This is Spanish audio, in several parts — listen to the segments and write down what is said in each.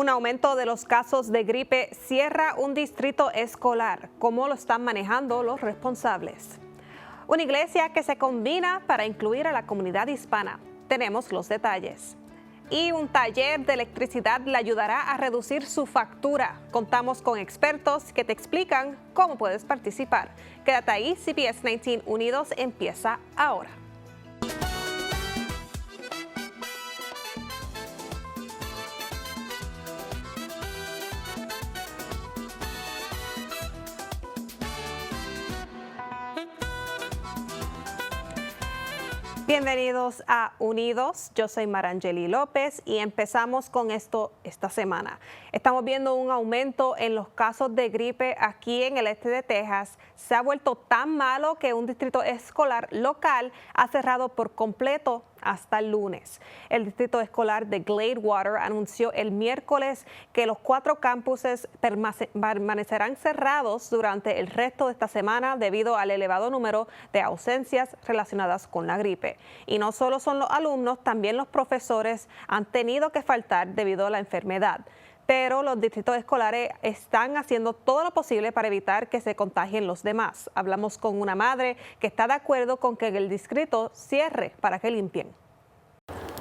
Un aumento de los casos de gripe cierra un distrito escolar. ¿Cómo lo están manejando los responsables? Una iglesia que se combina para incluir a la comunidad hispana. Tenemos los detalles. Y un taller de electricidad le ayudará a reducir su factura. Contamos con expertos que te explican cómo puedes participar. Quédate ahí, CBS 19 Unidos empieza ahora. Bienvenidos a Unidos, yo soy Marangeli López y empezamos con esto esta semana. Estamos viendo un aumento en los casos de gripe aquí en el este de Texas. Se ha vuelto tan malo que un distrito escolar local ha cerrado por completo hasta el lunes. El distrito escolar de Gladewater anunció el miércoles que los 4 campuses permanecerán cerrados durante el resto de esta semana debido al elevado número de ausencias relacionadas con la gripe. Y no solo son los alumnos, también los profesores han tenido que faltar debido a la enfermedad. Pero los distritos escolares están haciendo todo lo posible para evitar que se contagien los demás. Hablamos con una madre que está de acuerdo con que el distrito cierre para que limpien.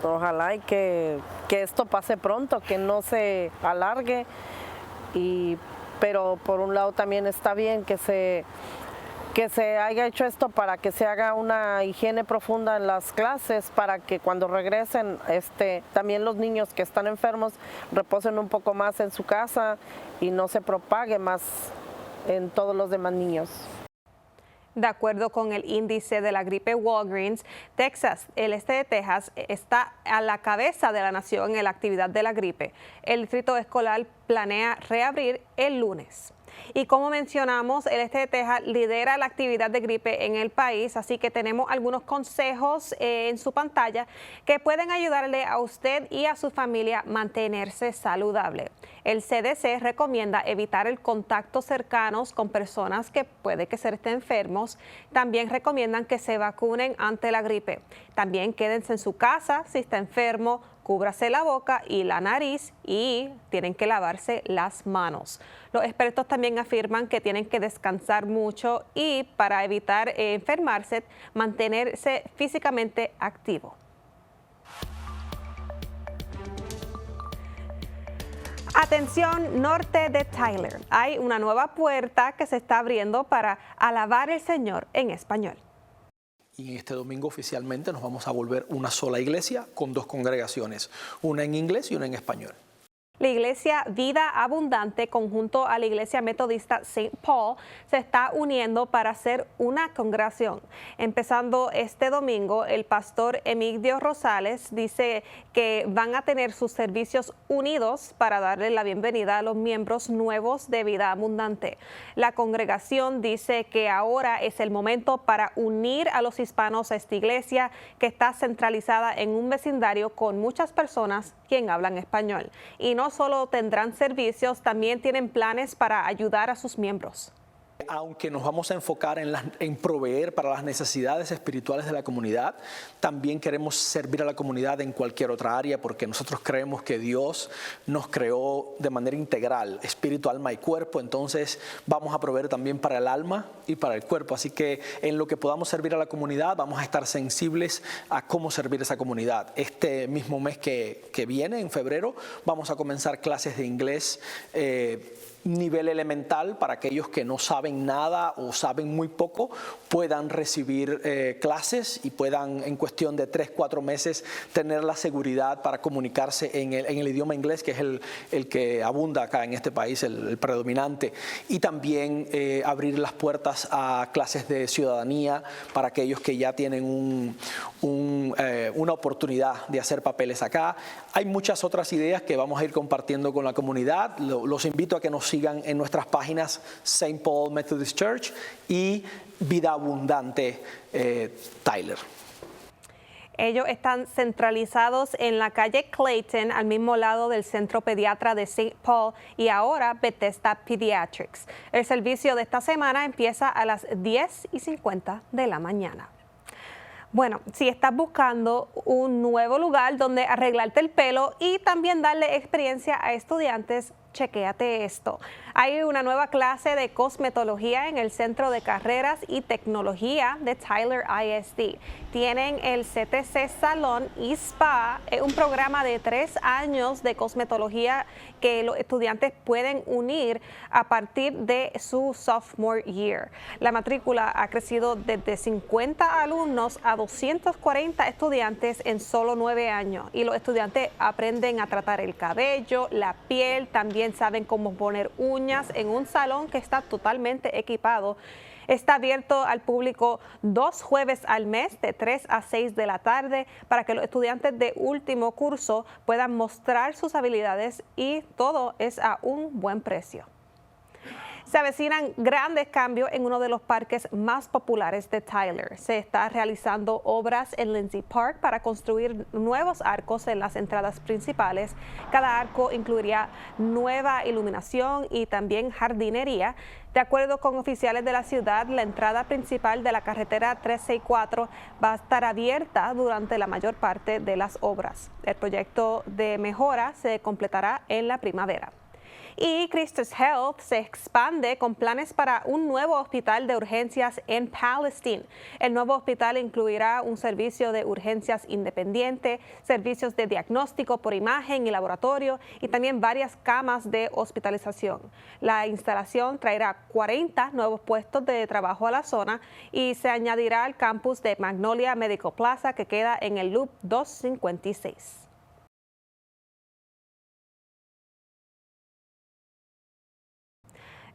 Ojalá y que esto pase pronto, que no se alargue, pero por un lado también está bien que se haya hecho esto para que se haga una higiene profunda en las clases, para que cuando regresen también los niños que están enfermos reposen un poco más en su casa y no se propague más en todos los demás niños. De acuerdo con el índice de la gripe Walgreens, Texas, el este de Texas, está a la cabeza de la nación en la actividad de la gripe. El distrito escolar planea reabrir el lunes. Y como mencionamos, el este de Texas lidera la actividad de gripe en el país, así que tenemos algunos consejos en su pantalla que pueden ayudarle a usted y a su familia a mantenerse saludable. El CDC recomienda evitar el contacto cercanos con personas que puede que estén enfermos. También recomiendan que se vacunen ante la gripe. También quédense en su casa si está enfermo. Cúbrase la boca y la nariz y tienen que lavarse las manos. Los expertos también afirman que tienen que descansar mucho y para evitar enfermarse, mantenerse físicamente activo. Atención, norte de Tyler. Hay una nueva puerta que se está abriendo para alabar al Señor en español. Y este domingo oficialmente nos vamos a volver una sola iglesia con 2 congregaciones, una en inglés y una en español. La iglesia Vida Abundante, conjunto a la iglesia metodista St. Paul, se está uniendo para hacer una congregación. Empezando este domingo, el pastor Emigdio Rosales dice que van a tener sus servicios unidos para darle la bienvenida a los miembros nuevos de Vida Abundante. La congregación dice que ahora es el momento para unir a los hispanos a esta iglesia que está centralizada en un vecindario con muchas personas quien hablan español. Y no solo tendrán servicios, también tienen planes para ayudar a sus miembros. Aunque nos vamos a enfocar en proveer para las necesidades espirituales de la comunidad, también queremos servir a la comunidad en cualquier otra área porque nosotros creemos que Dios nos creó de manera integral, espíritu, alma y cuerpo, entonces vamos a proveer también para el alma y para el cuerpo. Así que en lo que podamos servir a la comunidad, vamos a estar sensibles a cómo servir a esa comunidad. Este mismo mes que viene, en febrero, vamos a comenzar clases de inglés nivel elemental para aquellos que no saben nada o saben muy poco, puedan recibir clases y puedan en cuestión de 3-4 meses tener la seguridad para comunicarse en el idioma inglés, que es el que abunda acá en este país, el predominante. Y también abrir las puertas a clases de ciudadanía para aquellos que ya tienen una oportunidad de hacer papeles acá. Hay muchas otras ideas que vamos a ir compartiendo con la comunidad. Los invito a que nos sigan en nuestras páginas St. Paul Methodist Church y Vida Abundante Tyler. Ellos están centralizados en la calle Clayton, al mismo lado del Centro Pediatra de St. Paul y ahora Bethesda Pediatrics. El servicio de esta semana empieza a las 10:50 de la mañana. Bueno, si estás buscando un nuevo lugar donde arreglarte el pelo y también darle experiencia a estudiantes, chequéate esto. Hay una nueva clase de cosmetología en el Centro de Carreras y Tecnología de Tyler ISD. Tienen el CTC Salón y Spa, un programa de 3 años de cosmetología que los estudiantes pueden unir a partir de su sophomore year. La matrícula ha crecido desde 50 alumnos a 240 estudiantes en solo 9 años y los estudiantes aprenden a tratar el cabello, la piel, también saben cómo poner uñas en un salón que está totalmente equipado. Está abierto al público 2 jueves al mes de 3 a 6 de la tarde para que los estudiantes de último curso puedan mostrar sus habilidades y todo es a un buen precio. Se avecinan grandes cambios en uno de los parques más populares de Tyler. Se está realizando obras en Lindsay Park para construir nuevos arcos en las entradas principales. Cada arco incluiría nueva iluminación y también jardinería. De acuerdo con oficiales de la ciudad, la entrada principal de la carretera 364 va a estar abierta durante la mayor parte de las obras. El proyecto de mejora se completará en la primavera. Y Christus Health se expande con planes para un nuevo hospital de urgencias en Palestine. El nuevo hospital incluirá un servicio de urgencias independiente, servicios de diagnóstico por imagen y laboratorio y también varias camas de hospitalización. La instalación traerá 40 nuevos puestos de trabajo a la zona y se añadirá al campus de Magnolia Medical Plaza que queda en el Loop 256.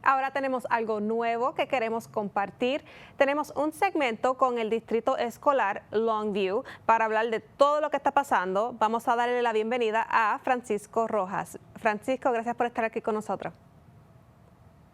Ahora tenemos algo nuevo que queremos compartir. Tenemos un segmento con el distrito escolar Longview para hablar de todo lo que está pasando. Vamos a darle la bienvenida a Francisco Rojas. Francisco, gracias por estar aquí con nosotros.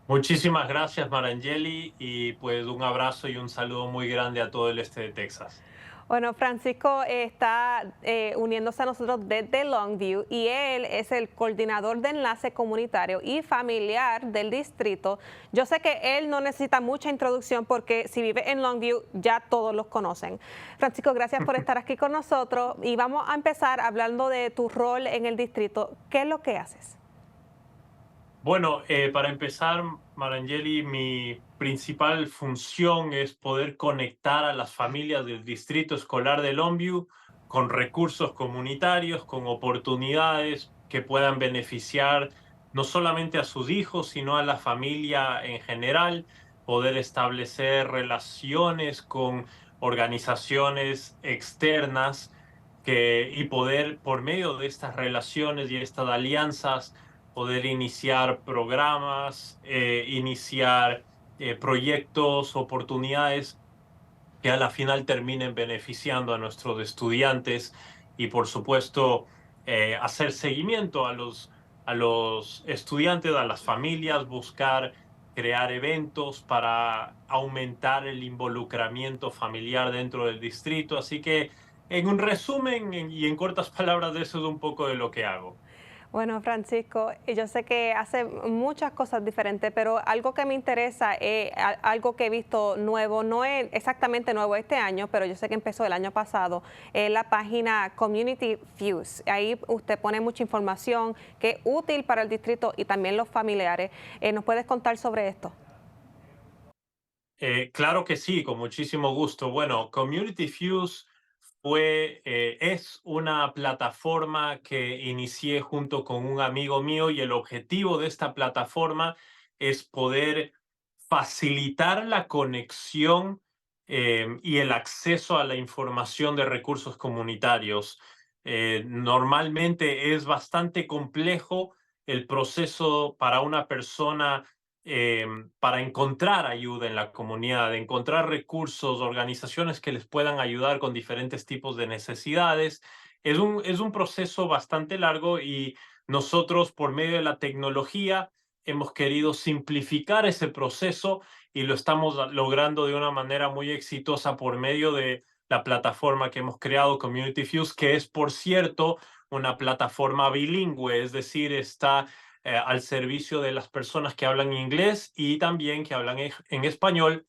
Muchísimas gracias, Marangeli, y pues un abrazo y un saludo muy grande a todo el este de Texas. Bueno, Francisco está uniéndose a nosotros desde Longview y él es el coordinador de enlace comunitario y familiar del distrito. Yo sé que él no necesita mucha introducción porque si vive en Longview ya todos los conocen. Francisco, gracias por estar aquí con nosotros y vamos a empezar hablando de tu rol en el distrito. ¿Qué es lo que haces? Bueno, para empezar, Marangeli, mi principal función es poder conectar a las familias del Distrito Escolar de Longview con recursos comunitarios, con oportunidades que puedan beneficiar no solamente a sus hijos, sino a la familia en general, poder establecer relaciones con organizaciones externas y poder, por medio de estas relaciones y estas alianzas, poder iniciar programas, iniciar proyectos, oportunidades que a la final terminen beneficiando a nuestros estudiantes y por supuesto hacer seguimiento a los estudiantes, a las familias, buscar crear eventos para aumentar el involucramiento familiar dentro del distrito. Así que en un resumen y en cortas palabras, eso es un poco de lo que hago. Bueno, Francisco, yo sé que hace muchas cosas diferentes, pero algo que me interesa, algo que he visto nuevo, no es exactamente nuevo este año, pero yo sé que empezó el año pasado, es la página Community Fuse. Ahí usted pone mucha información que es útil para el distrito y también los familiares. ¿Nos puedes contar sobre esto? Claro que sí, con muchísimo gusto. Bueno, Community Fuse es una plataforma que inicié junto con un amigo mío y el objetivo de esta plataforma es poder facilitar la conexión y el acceso a la información de recursos comunitarios. Normalmente es bastante complejo el proceso para una persona para encontrar ayuda en la comunidad, encontrar recursos, organizaciones que les puedan ayudar con diferentes tipos de necesidades. Es un proceso bastante largo y nosotros por medio de la tecnología hemos querido simplificar ese proceso y lo estamos logrando de una manera muy exitosa por medio de la plataforma que hemos creado, Community Fuse, que es, por cierto, una plataforma bilingüe, es decir, está al servicio de las personas que hablan inglés y también que hablan en español.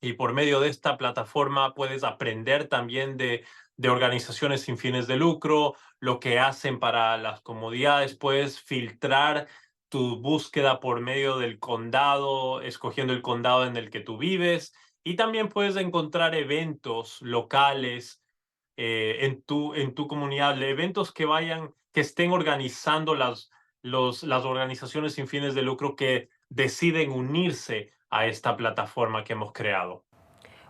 Y por medio de esta plataforma puedes aprender también de organizaciones sin fines de lucro, lo que hacen para las comunidades. Puedes filtrar tu búsqueda por medio del condado, escogiendo el condado en el que tú vives. Y también puedes encontrar eventos locales en tu comunidad, eventos que estén organizando las organizaciones sin fines de lucro que deciden unirse a esta plataforma que hemos creado.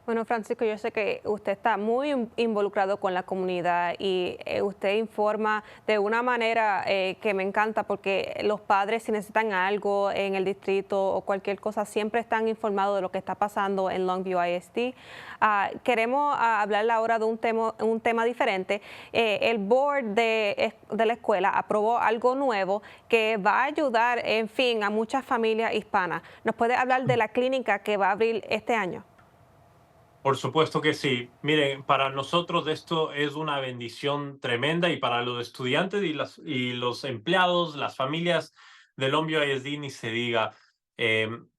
Bueno, Francisco, yo sé que usted está muy involucrado con la comunidad y usted informa de una manera que me encanta porque los padres si necesitan algo en el distrito o cualquier cosa siempre están informados de lo que está pasando en Longview ISD. Queremos hablarle ahora de un tema diferente. El board de la escuela aprobó algo nuevo que va a ayudar, en fin, a muchas familias hispanas. ¿Nos puede hablar de la clínica que va a abrir este año? Por supuesto que sí. Miren, para nosotros esto es una bendición tremenda y para los estudiantes y los empleados, las familias de Longview ISD ni se diga.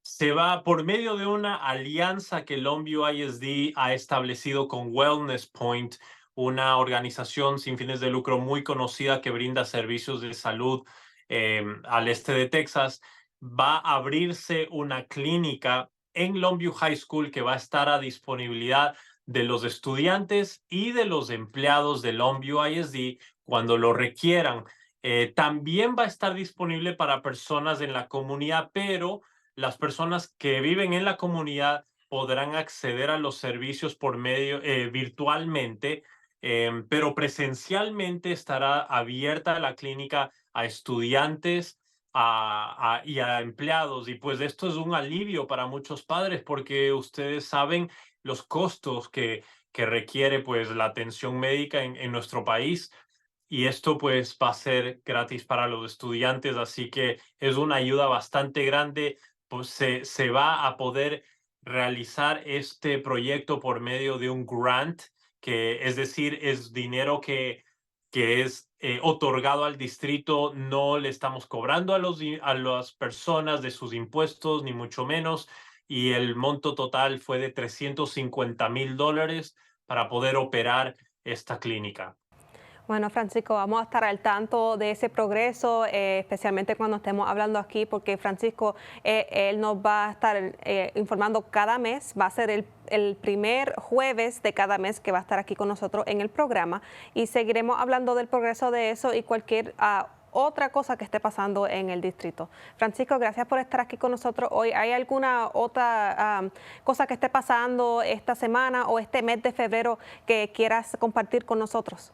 Se va por medio de una alianza que Longview ISD ha establecido con Wellness Point, una organización sin fines de lucro muy conocida que brinda servicios de salud al este de Texas. Va a abrirse una clínica en Longview High School que va a estar a disponibilidad de los estudiantes y de los empleados de Longview ISD cuando lo requieran. También va a estar disponible para personas en la comunidad, pero las personas que viven en la comunidad podrán acceder a los servicios por medio virtualmente, pero presencialmente estará abierta la clínica a estudiantes y a empleados. Y pues esto es un alivio para muchos padres porque ustedes saben los costos que requiere pues la atención médica en nuestro país. Y esto pues va a ser gratis para los estudiantes, así que es una ayuda bastante grande. Pues se va a poder realizar este proyecto por medio de un grant, que es decir, es dinero que es otorgado al distrito. No le estamos cobrando a las personas de sus impuestos, ni mucho menos. Y el monto total fue de $350,000 para poder operar esta clínica. Bueno, Francisco, vamos a estar al tanto de ese progreso, especialmente cuando estemos hablando aquí, porque Francisco, él nos va a estar informando cada mes, va a ser el primer jueves de cada mes que va a estar aquí con nosotros en el programa y seguiremos hablando del progreso de eso y cualquier otra cosa que esté pasando en el distrito. Francisco, gracias por estar aquí con nosotros hoy. ¿Hay alguna otra cosa que esté pasando esta semana o este mes de febrero que quieras compartir con nosotros?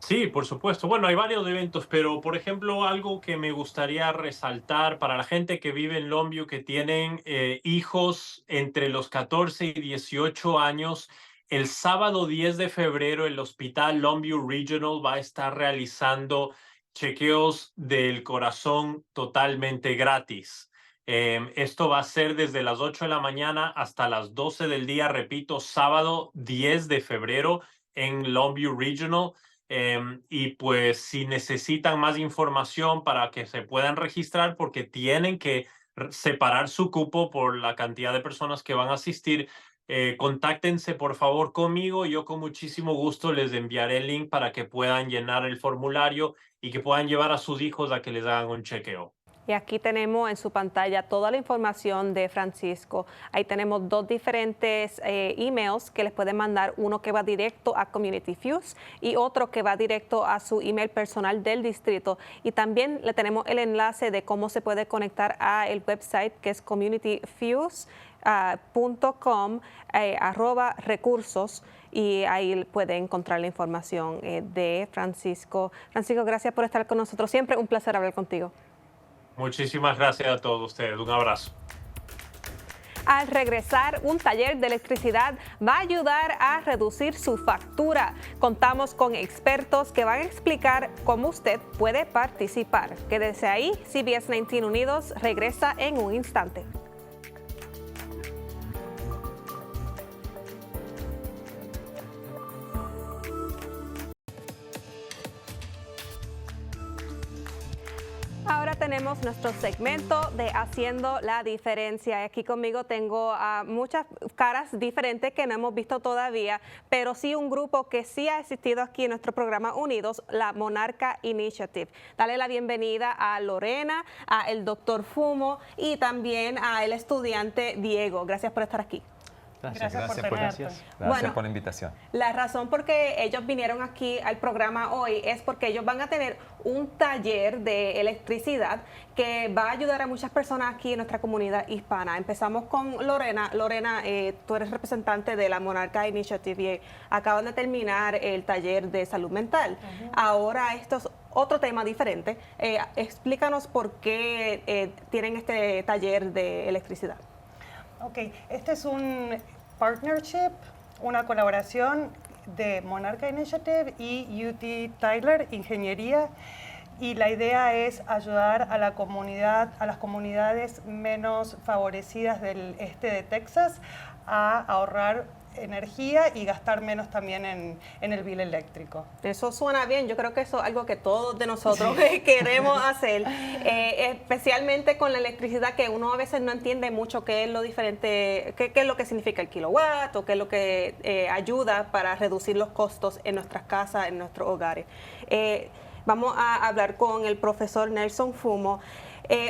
Sí, por supuesto. Bueno, hay varios eventos, pero por ejemplo, algo que me gustaría resaltar para la gente que vive en Longview, que tienen hijos entre los 14 y 18 años, el sábado 10 de febrero el Hospital Longview Regional va a estar realizando chequeos del corazón totalmente gratis. Esto va a ser desde las 8 de la mañana hasta las 12 del día, repito, sábado 10 de febrero en Longview Regional. Y pues si necesitan más información para que se puedan registrar, porque tienen que separar su cupo por la cantidad de personas que van a asistir, contáctense por favor conmigo. Yo con muchísimo gusto les enviaré el link para que puedan llenar el formulario y que puedan llevar a sus hijos a que les hagan un chequeo. Y aquí tenemos en su pantalla toda la información de Francisco. Ahí tenemos dos diferentes emails que les pueden mandar, uno que va directo a Community Fuse y otro que va directo a su email personal del distrito. Y también le tenemos el enlace de cómo se puede conectar a el website que es communityfuse.com /recursos y ahí puede encontrar la información de Francisco. Francisco, gracias por estar con nosotros. Siempre un placer hablar contigo. Muchísimas gracias a todos ustedes. Un abrazo. Al regresar, un taller de electricidad va a ayudar a reducir su factura. Contamos con expertos que van a explicar cómo usted puede participar. Quédese ahí, CBS 19 Unidos regresa en un instante. Ahora tenemos nuestro segmento de Haciendo la Diferencia. Aquí conmigo tengo a muchas caras diferentes que no hemos visto todavía, pero sí un grupo que sí ha existido aquí en nuestro programa Unidos, la Monarca Initiative. Dale la bienvenida a Lorena, a el doctor Fumo y también a el estudiante Diego. Gracias por estar aquí. Gracias por la invitación. La razón por que ellos vinieron aquí al programa hoy es porque ellos van a tener un taller de electricidad que va a ayudar a muchas personas aquí en nuestra comunidad hispana. Empezamos con Lorena. Lorena, tú eres representante de la Monarca Initiative y acaban de terminar el taller de salud mental. Ahora esto es otro tema diferente. Explícanos por qué tienen este taller de electricidad. Ok, este es un partnership, una colaboración de Monarca Initiative y UT Tyler Ingeniería, y la idea es ayudar a la comunidad, a las comunidades menos favorecidas del este de Texas a ahorrar energía y gastar menos también en el bill eléctrico. Eso suena bien, yo creo que eso es algo que todos de nosotros queremos hacer, especialmente con la electricidad, que uno a veces no entiende mucho qué es lo diferente, qué es lo que significa el kilowatt o qué es lo que ayuda para reducir los costos en nuestras casas, en nuestros hogares. Vamos a hablar con el profesor Nelson Fumo.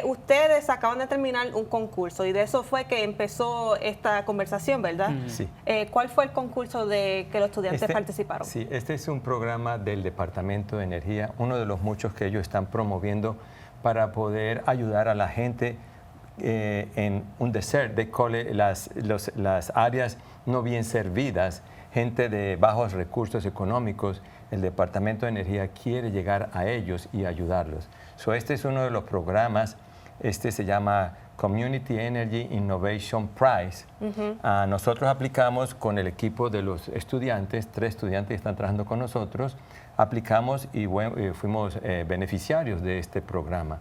Ustedes acaban de terminar un concurso y de eso fue que empezó esta conversación, ¿verdad? Sí. ¿Cuál fue el concurso de que los estudiantes participaron? Sí, este es un programa del Departamento de Energía, uno de los muchos que ellos están promoviendo para poder ayudar a la gente en un desert, las áreas no bien servidas, gente de bajos recursos económicos. El Departamento de Energía quiere llegar a ellos y ayudarlos. Este es uno de los programas, este se llama Community Energy Innovation Prize. Nosotros aplicamos con el equipo de los estudiantes, 3 estudiantes que están trabajando con nosotros, aplicamos y fuimos beneficiarios de este programa.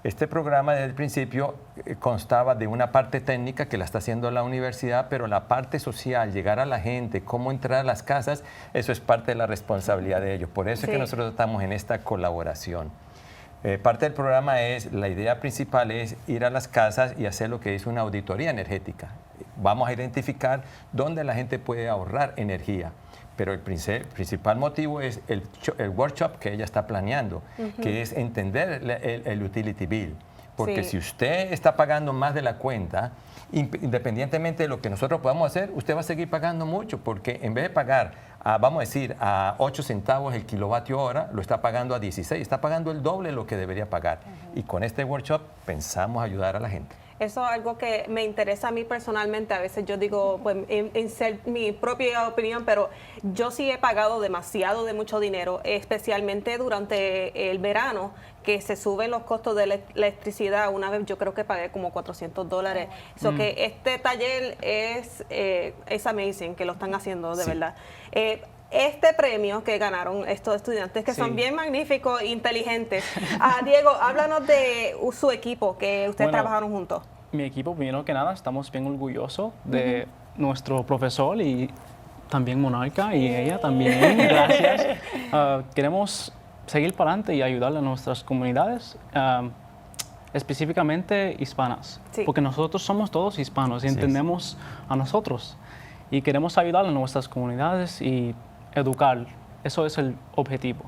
Este programa desde el principio constaba de una parte técnica que la está haciendo la universidad, pero la parte social, llegar a la gente, cómo entrar a las casas, eso es parte de la responsabilidad de ellos. Por eso es que nosotros estamos en esta colaboración. Parte del programa la idea principal es ir a las casas y hacer lo que es una auditoría energética. Vamos a identificar dónde la gente puede ahorrar energía. Pero el principal motivo es el workshop que ella está planeando, que es entender el utility bill. Porque si usted está pagando más de la cuenta, independientemente de lo que nosotros podamos hacer, usted va a seguir pagando mucho, porque en vez de pagar, vamos a decir, a 8 centavos el kilovatio hora, lo está pagando a 16, está pagando el doble de lo que debería pagar. Y con este workshop pensamos ayudar a la gente. Eso es algo que me interesa a mí personalmente. A veces yo digo, pues, en ser mi propia opinión, pero yo sí he pagado demasiado de mucho dinero, especialmente durante el verano, que se suben los costos de la electricidad. Una vez yo creo que pagué como $400. So que este taller es amazing, que lo están haciendo de verdad. Este premio que ganaron estos estudiantes, que son bien magníficos e inteligentes. Diego, háblanos de su equipo, que ustedes trabajaron juntos. Mi equipo, primero que nada, estamos bien orgullosos de nuestro profesor y también Monarca y ella también. Gracias. Queremos seguir para adelante y ayudarle a nuestras comunidades, específicamente hispanas, porque nosotros somos todos hispanos y entendemos a nosotros y queremos ayudar a nuestras comunidades y educar. Eso es el objetivo.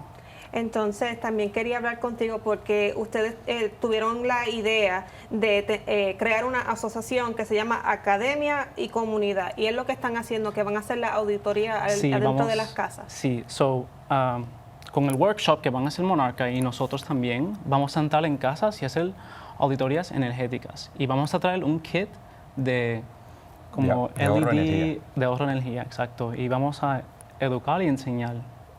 Entonces, también quería hablar contigo porque ustedes tuvieron la idea de crear una asociación que se llama Academia y Comunidad, y es lo que están haciendo, que van a hacer la auditoría adentro de las casas. Sí, con el workshop que van a hacer Monarca y nosotros también, vamos a entrar en casas y hacer auditorías energéticas. Y vamos a traer un kit de LED, de ahorro de energía, exacto. Y vamos a educar y enseñar.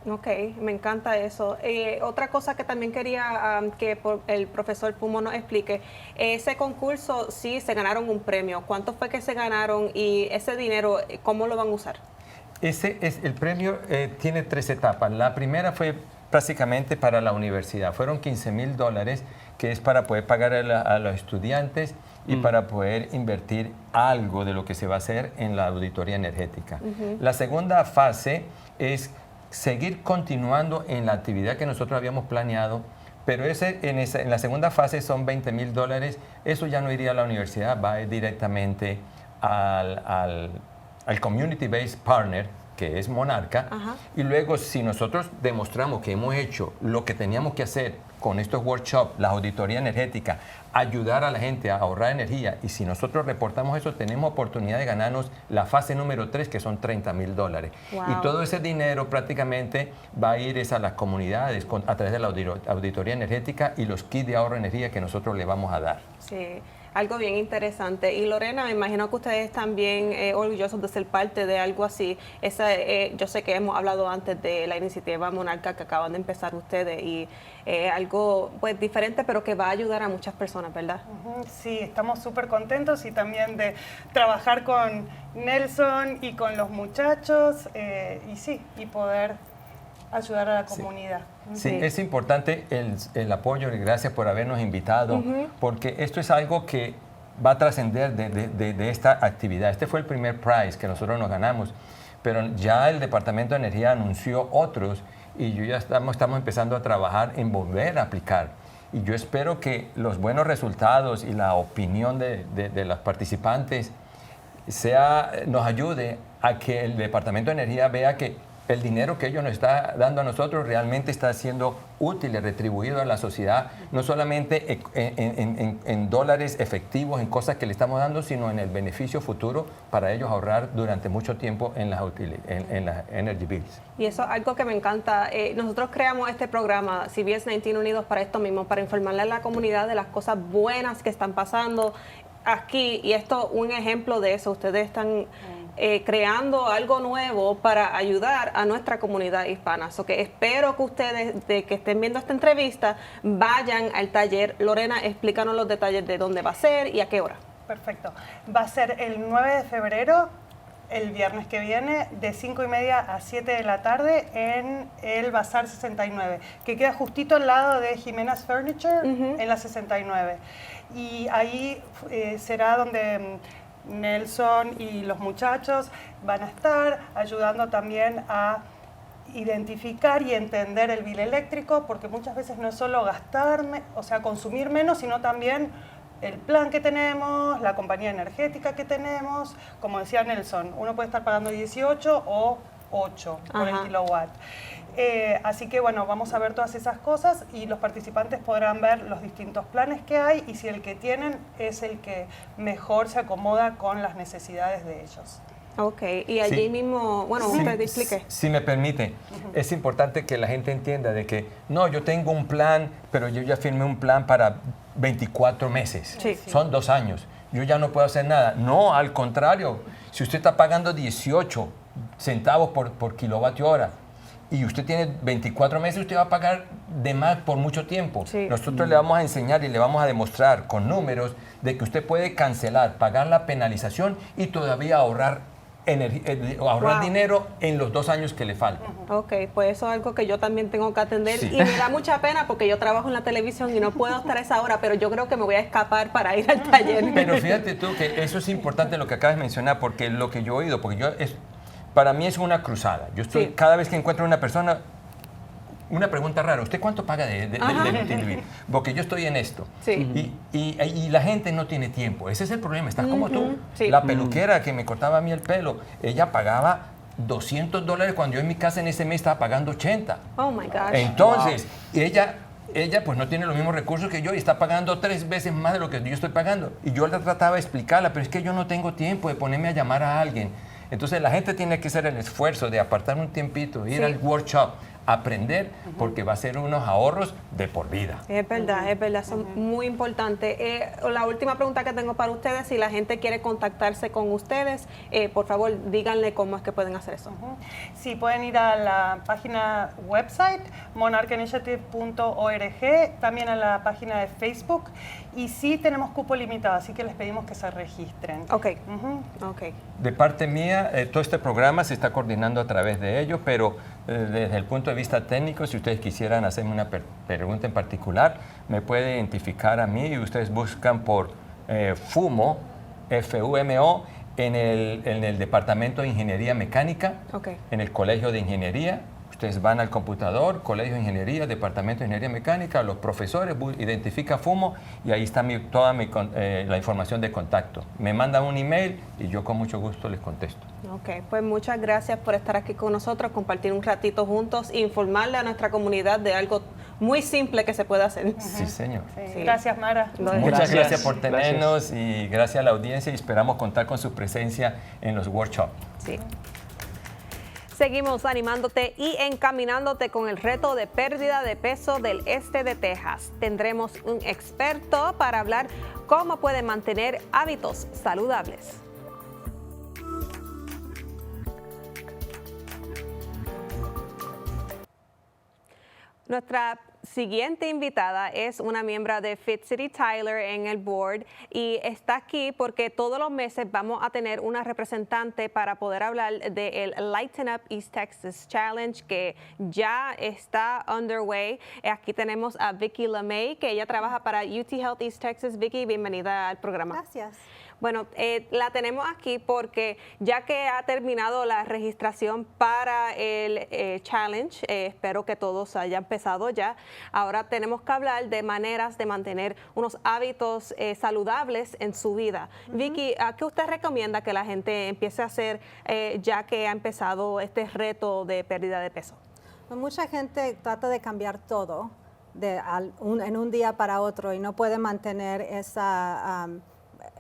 Ok, me encanta eso. Otra cosa que también quería que el profesor Fumo nos explique, ese concurso sí se ganaron un premio. ¿Cuánto fue que se ganaron y ese dinero, cómo lo van a usar? El premio tiene 3 etapas. La primera fue prácticamente para la universidad. Fueron $15,000, que es para poder pagar a los estudiantes y para poder invertir algo de lo que se va a hacer en la auditoría energética. La segunda fase es seguir continuando en la actividad que nosotros habíamos planeado Pero en la segunda fase son $20,000. Eso ya no iría a la universidad, va a ir directamente al Community Based Partner, que es Monarca. Ajá. Y luego, si nosotros demostramos que hemos hecho lo que teníamos que hacer con estos workshops, la auditoría energética, ayudar a la gente a ahorrar energía, y si nosotros reportamos eso, tenemos oportunidad de ganarnos la fase número 3, que son $30,000. Wow. Y todo ese dinero prácticamente va a ir a las comunidades a través de la auditoría energética y los kits de ahorro de energía que nosotros le vamos a dar. Sí, algo bien interesante. Y Lorena, me imagino que ustedes están bien orgullosos de ser parte de algo así. Yo sé que hemos hablado antes de la iniciativa Monarca que acaban de empezar ustedes, y algo pues diferente, pero que va a ayudar a muchas personas, ¿verdad? Sí, estamos súper contentos, y también de trabajar con Nelson y con los muchachos, y poder ayudar a la comunidad. Sí, es importante el apoyo, y gracias por habernos invitado, porque esto es algo que va a trascender de esta actividad. Este fue el primer prize que nosotros nos ganamos, pero ya el Departamento de Energía anunció otros, y ya estamos empezando a trabajar en volver a aplicar. Y yo espero que los buenos resultados y la opinión de los participantes nos ayude a que el Departamento de Energía vea que el dinero que ellos nos está dando a nosotros realmente está siendo útil y retribuido a la sociedad, no solamente en dólares efectivos, en cosas que le estamos dando, sino en el beneficio futuro para ellos ahorrar durante mucho tiempo en las energy bills. Y eso es algo que me encanta. Nosotros creamos este programa, CBS 19 Unidos, para esto mismo, para informarle a la comunidad de las cosas buenas que están pasando aquí, y esto es un ejemplo de eso. Ustedes están creando algo nuevo para ayudar a nuestra comunidad hispana. So que espero que ustedes, de que estén viendo esta entrevista, vayan al taller. Lorena, explícanos los detalles de dónde va a ser y a qué hora. Perfecto. Va a ser el 9 de febrero, el viernes que viene, de 5:30 a 7 de la tarde en el Bazar 69, que queda justito al lado de Jimena's Furniture, en la 69. Y ahí será donde Nelson y los muchachos van a estar ayudando también a identificar y entender el bill eléctrico, porque muchas veces no es solo consumir menos, sino también el plan que tenemos, la compañía energética que tenemos. Como decía Nelson, uno puede estar pagando 18 o 8 por el kilowatt. Así que bueno, vamos a ver todas esas cosas, y los participantes podrán ver los distintos planes que hay, y si el que tienen es el que mejor se acomoda con las necesidades de ellos. Ok, y allí mismo, bueno, usted explique. Si me permite, es importante que la gente entienda de que, no, yo tengo un plan, pero yo ya firmé un plan para 24 meses. Sí. Son 2 años. Yo ya no puedo hacer nada. No, al contrario. Si usted está pagando 18 centavos por kilovatio hora, y usted tiene 24 meses, usted va a pagar de más por mucho tiempo. Sí. Nosotros le vamos a enseñar y le vamos a demostrar con números de que usted puede cancelar, pagar la penalización y todavía ahorrar dinero en los 2 años que le faltan. Ok, pues eso es algo que yo también tengo que atender, Sí. y me da mucha pena porque yo trabajo en la televisión y no puedo estar a esa hora, pero yo creo que me voy a escapar para ir al taller. Pero fíjate tú que eso es importante lo que acabas de mencionar, porque lo que yo he oído, para mí es una cruzada. Yo estoy, cada vez que encuentro una persona, una pregunta rara, ¿usted cuánto paga de utility bill? Porque yo estoy en esto. Sí. Y la gente no tiene tiempo. Ese es el problema, estás como tú. Sí. La peluquera que me cortaba a mí el pelo, ella pagaba $200 cuando yo en mi casa en ese mes estaba pagando 80. Oh my gosh. Entonces, ella pues no tiene los mismos recursos que yo y está pagando 3 veces más de lo que yo estoy pagando. Y yo la trataba de explicarla, pero es que yo no tengo tiempo de ponerme a llamar a alguien. Entonces la gente tiene que hacer el esfuerzo de apartar un tiempito, ir al workshop, aprender, porque va a ser unos ahorros de por vida. Es verdad, son muy importantes. La última pregunta que tengo para ustedes, si la gente quiere contactarse con ustedes, por favor díganle cómo es que pueden hacer eso. Sí, pueden ir a la página website, monarchainitiative.org, también a la página de Facebook, y sí tenemos cupo limitado, así que les pedimos que se registren. Ok. De parte mía, todo este programa se está coordinando a través de ellos, pero desde el punto de vista técnico, si ustedes quisieran hacerme una pregunta en particular, me puede identificar a mí y ustedes buscan por FUMO, F-U-M-O, en el Departamento de Ingeniería Mecánica, en el Colegio de Ingeniería. Ustedes van al computador, Colegio de Ingeniería, Departamento de Ingeniería Mecánica, los profesores, identifica FUMO y ahí está toda la información de contacto. Me mandan un email y yo con mucho gusto les contesto. Ok, pues muchas gracias por estar aquí con nosotros, compartir un ratito juntos e informarle a nuestra comunidad de algo muy simple que se puede hacer. Sí, señor. Sí. Gracias, Mara. Muchas gracias por tenernos y gracias a la audiencia y esperamos contar con su presencia en los workshops. Sí. Seguimos animándote y encaminándote con el reto de pérdida de peso del este de Texas. Tendremos un experto para hablar cómo puede mantener hábitos saludables. Nuestra siguiente invitada es una miembro de Fit City Tyler en el board y está aquí porque todos los meses vamos a tener una representante para poder hablar del Lighten Up East Texas Challenge que ya está underway. Aquí tenemos a Vicky LeMay, que ella trabaja para UT Health East Texas. Vicky, bienvenida al programa. Gracias. Bueno, la tenemos aquí porque ya que ha terminado la registración para el challenge, espero que todos haya empezado ya, ahora tenemos que hablar de maneras de mantener unos hábitos saludables en su vida. Vicky, ¿qué usted recomienda que la gente empiece a hacer ya que ha empezado este reto de pérdida de peso? Pues mucha gente trata de cambiar todo en un día para otro y no puede mantener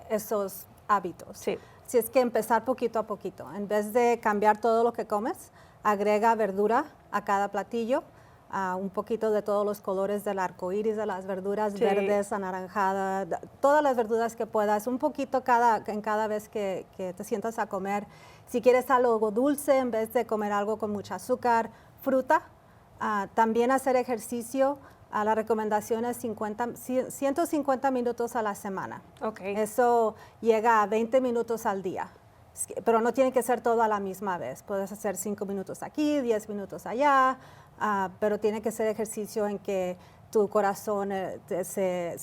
esos hábitos. Sí. Si es que empezar poquito a poquito. En vez de cambiar todo lo que comes, agrega verdura a cada platillo, un poquito de todos los colores del arco iris, de las verduras verdes, anaranjadas, todas las verduras que puedas, un poquito en cada vez que te sientas a comer. Si quieres algo dulce, en vez de comer algo con mucho azúcar, fruta. También hacer ejercicio. La recomendación es 150 minutos a la semana. Okay. Eso llega a 20 minutos al día, pero no tiene que ser todo a la misma vez. Puedes hacer 5 minutos aquí, 10 minutos allá, pero tiene que ser ejercicio en que tu corazón se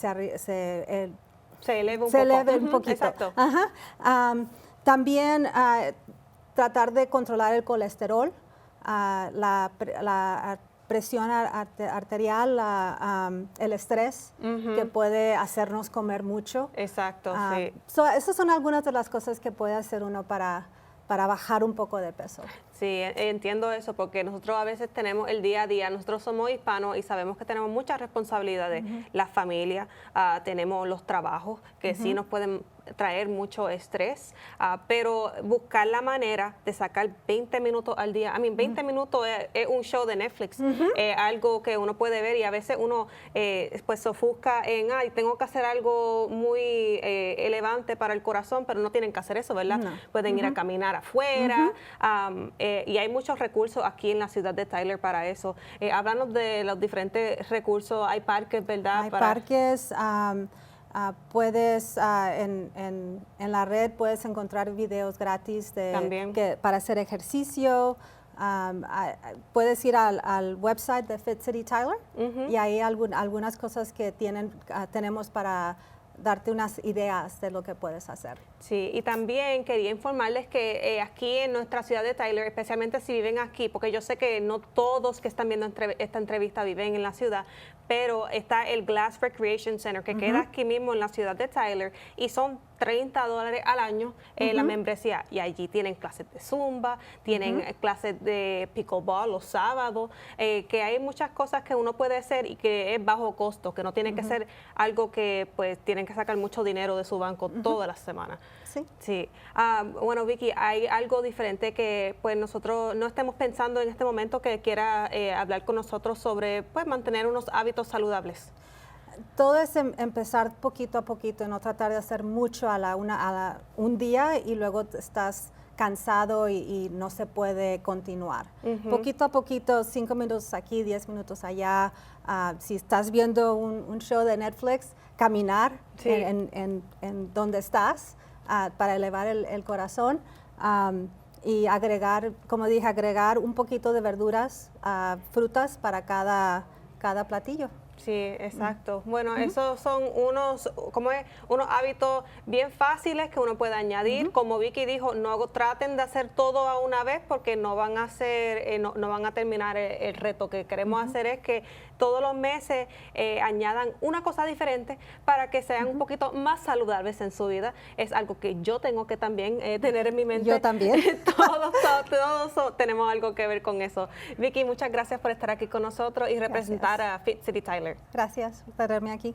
eleve un poquito. Exacto. También tratar de controlar el colesterol, la presión arterial, el estrés que puede hacernos comer mucho. Exacto, sí. Esas son algunas de las cosas que puede hacer uno para bajar un poco de peso. Sí, entiendo eso porque nosotros a veces tenemos el día a día, nosotros somos hispanos y sabemos que tenemos muchas responsabilidades, la familia, tenemos los trabajos que sí nos pueden traer mucho estrés, pero buscar la manera de sacar 20 minutos al día. 20 minutos es un show de Netflix, algo que uno puede ver y a veces uno pues se ofusca en, tengo que hacer algo muy elevante para el corazón, pero no tienen que hacer eso, ¿verdad? No. Pueden ir a caminar afuera, y hay muchos recursos aquí en la ciudad de Tyler para eso. Háblanos de los diferentes recursos, hay parques, ¿verdad? Hay parques. Puedes, en la red puedes encontrar videos gratis para hacer ejercicio. Puedes ir al website de Fit City Tyler y hay algunas cosas que tenemos para darte unas ideas de lo que puedes hacer. Sí, y también quería informarles que aquí en nuestra ciudad de Tyler, especialmente si viven aquí, porque yo sé que no todos que están viendo esta entrevista viven en la ciudad, pero está el Glass Recreation Center que queda aquí mismo en la ciudad de Tyler y son $30 al año la membresía y allí tienen clases de zumba, tienen clases de pickleball los sábados, que hay muchas cosas que uno puede hacer y que es bajo costo, que no tiene que ser algo que pues tienen que sacar mucho dinero de su banco todas las semanas. Sí. Bueno, Vicky, hay algo diferente que pues nosotros no estemos pensando en este momento que quiera hablar con nosotros sobre pues mantener unos hábitos saludables. Todo es empezar poquito a poquito y no tratar de hacer mucho un día y luego estás cansado y no se puede continuar. Poquito a poquito, 5 minutos aquí, 10 minutos allá. Si estás viendo un show de Netflix, caminar en donde estás para elevar el corazón y agregar, como dije, agregar un poquito de verduras, frutas para cada platillo. Sí, exacto. Bueno, esos son unos hábitos bien fáciles que uno puede añadir. Como Vicky dijo, no traten de hacer todo a una vez porque no van a hacer, no van a terminar el reto. Que queremos hacer es que todos los meses añadan una cosa diferente para que sean un poquito más saludables en su vida. Es algo que yo tengo que también tener en mi mente. Yo también. todos tenemos algo que ver con eso. Vicky, muchas gracias por estar aquí con nosotros y representar a Fit City Tyler. Gracias por tenerme aquí.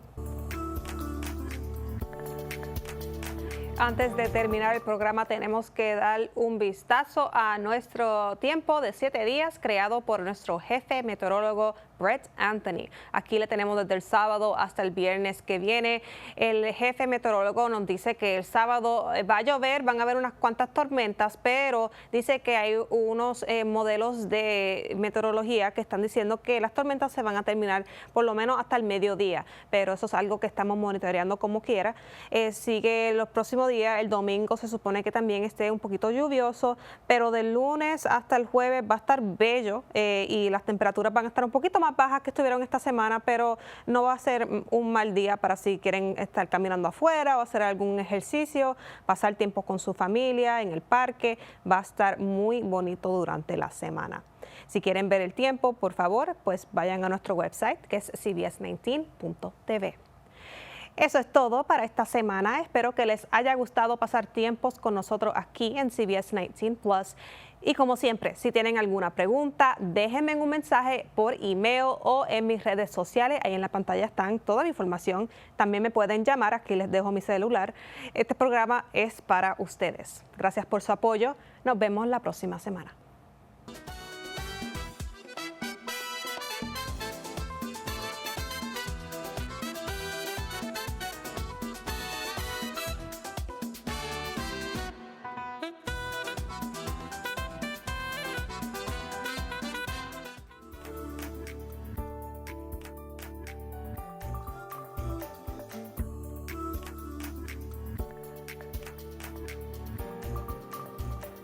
Antes de terminar el programa tenemos que dar un vistazo a nuestro tiempo de 7 días creado por nuestro jefe meteorólogo Brett Anthony. Aquí le tenemos desde el sábado hasta el viernes que viene. El jefe meteorólogo nos dice que el sábado va a llover, van a haber unas cuantas tormentas, pero dice que hay unos modelos de meteorología que están diciendo que las tormentas se van a terminar por lo menos hasta el mediodía, pero eso es algo que estamos monitoreando como quiera. Sigue los próximos días, el domingo se supone que también esté un poquito lluvioso, pero del lunes hasta el jueves va a estar bello y las temperaturas van a estar un poquito más bajas que estuvieron esta semana, pero no va a ser un mal día para si quieren estar caminando afuera o hacer algún ejercicio, pasar tiempo con su familia en el parque. Va a estar muy bonito durante la semana. Si quieren ver el tiempo, por favor, pues vayan a nuestro website que es cbs19.tv. Eso es todo para esta semana. Espero que les haya gustado pasar tiempos con nosotros aquí en CBS 19 Plus. Y como siempre, si tienen alguna pregunta, déjenme un mensaje por email o en mis redes sociales. Ahí en la pantalla están toda la información. También me pueden llamar, aquí les dejo mi celular. Este programa es para ustedes. Gracias por su apoyo. Nos vemos la próxima semana.